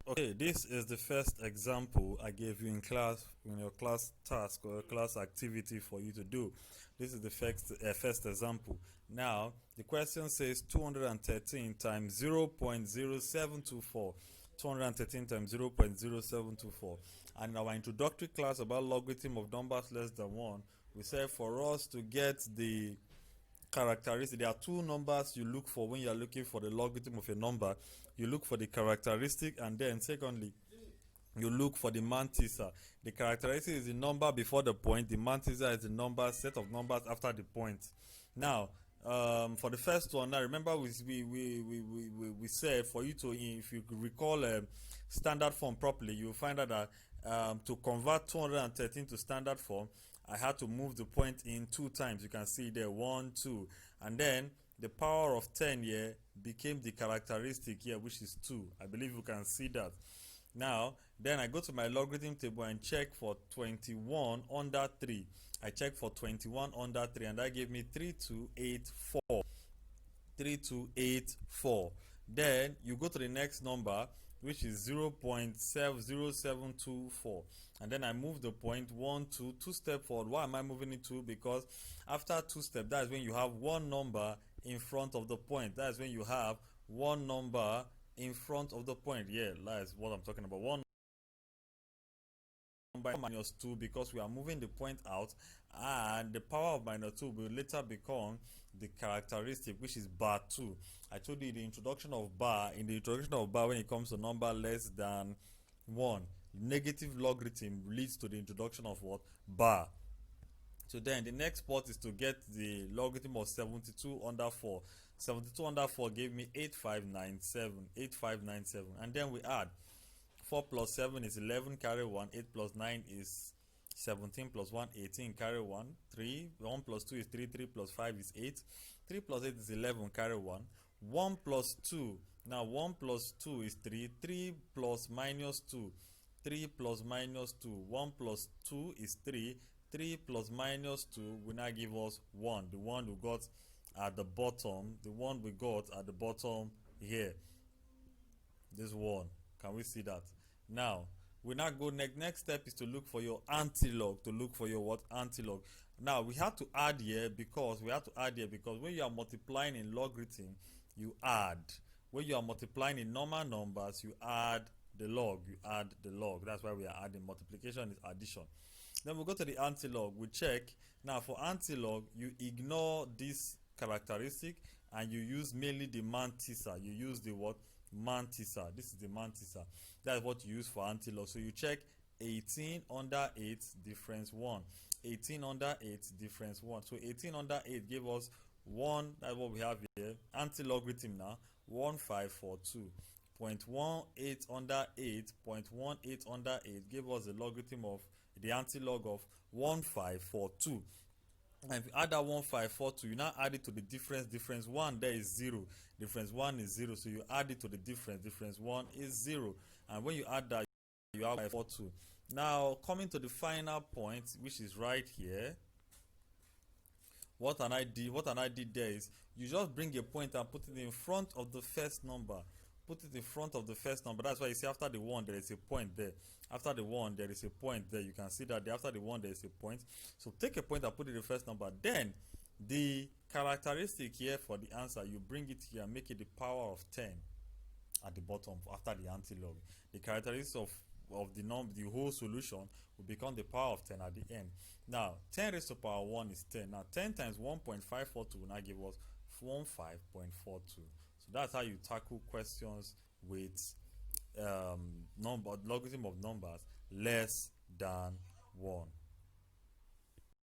Okay, this is the first example I gave you in class, in your class task or class activity for you to do. This is the first example. Now, the question says 213 times 0.0724. 213 times 0.0724. And in our introductory class about logarithm of numbers less than 1, we said for us to get the characteristic, there are two numbers you look for when you are looking for the logarithm of a number. You look for the characteristic, and then secondly you look for the mantissa. The characteristic is the number before the point, the mantissa is the number set of numbers after the point. Now for the first one, now remember we said for you to, if you recall standard form properly, you will find out that to convert 213 to standard form, I had to move the point in 2 times. You can see there 1, 2, and then the power of 10 here became the characteristic here, which is 2. I believe you can see that. Now then I go to my logarithm table and check for 21 under 3. I check for 21 under 3, and that gave me 3284. 3284. Then you go to the next number, which is 0.0724, and then I move the point 1, 2 steps forward. Why am I moving it 2? Because after 2 steps, that is when you have one number in front of the point. That is when you have one number in front of the point. Yeah, that's what I'm talking about. One number minus 2, because we are moving the point out, and the power of minus 2 will later become the characteristic, which is bar 2. I told you the introduction of bar. In the introduction of bar, when it comes to number less than 1, negative logarithm leads to the introduction of what? Bar. So then the next part is to get the logarithm of 72 under 4. 72 under 4 gave me 8597. 8597. And then we add 4 plus 7 is 11, carry 1. 8 plus 9 is 17 plus 1, 18, carry 1. 3, 1 plus 2 is 3, 3 plus 5 is 8. 3 plus 8 is 11, carry 1. 1 plus 2, now 1 plus 2 is 3. 3 plus minus 2, 3 plus minus 2. 1 plus 2 is 3. 3 plus minus 2 will now give us 1. The one we got at the bottom, the one we got at the bottom here. This one. Can we see that? Now, we now go next step is to look for your antilog, to look for your what? Antilog. Now, we have to add here because when you are multiplying in logarithm, you add. When you are multiplying in normal numbers, you add the log. You add the log. That's why we are adding. Multiplication is addition. Then we go to the antilog. We check. Now, for antilog, you ignore this characteristic and you use mainly the mantissa. You use the what? Mantissa. This is the mantissa. That's what you use for antilog. So you check 18 under 8 difference 1. 18 under 8 difference 1. So 18 under 8 gave us 1. That's what we have here. Antilogarithm now. 1542. 0.18 under 8. 0.18 under 8 gave us the logarithm of the antilog of 1542. And if you add that 1542, you now add it to the difference. Difference 1 there is 0. Difference 1 is 0. So you add it to the difference. Difference 1 is 0. And when you add that, you have 542. Now, coming to the final point, which is right here, what I did there is you just bring a point and put it in front of the first number. Put it in front of the first number. That's why you see after the 1 there is a point there. After the 1 there is a point there. You can see that after the 1 there is a point. So take a point and put it in the first number. Then the characteristic here for the answer, you bring it here and make it the power of 10 at the bottom after the antilog. The characteristic of the whole solution will become the power of 10 at the end. Now 10 raised to power 1 is 10. Now 10 times 1.542 will now give us 15.42. So that's how you tackle questions with logarithm of numbers less than 1.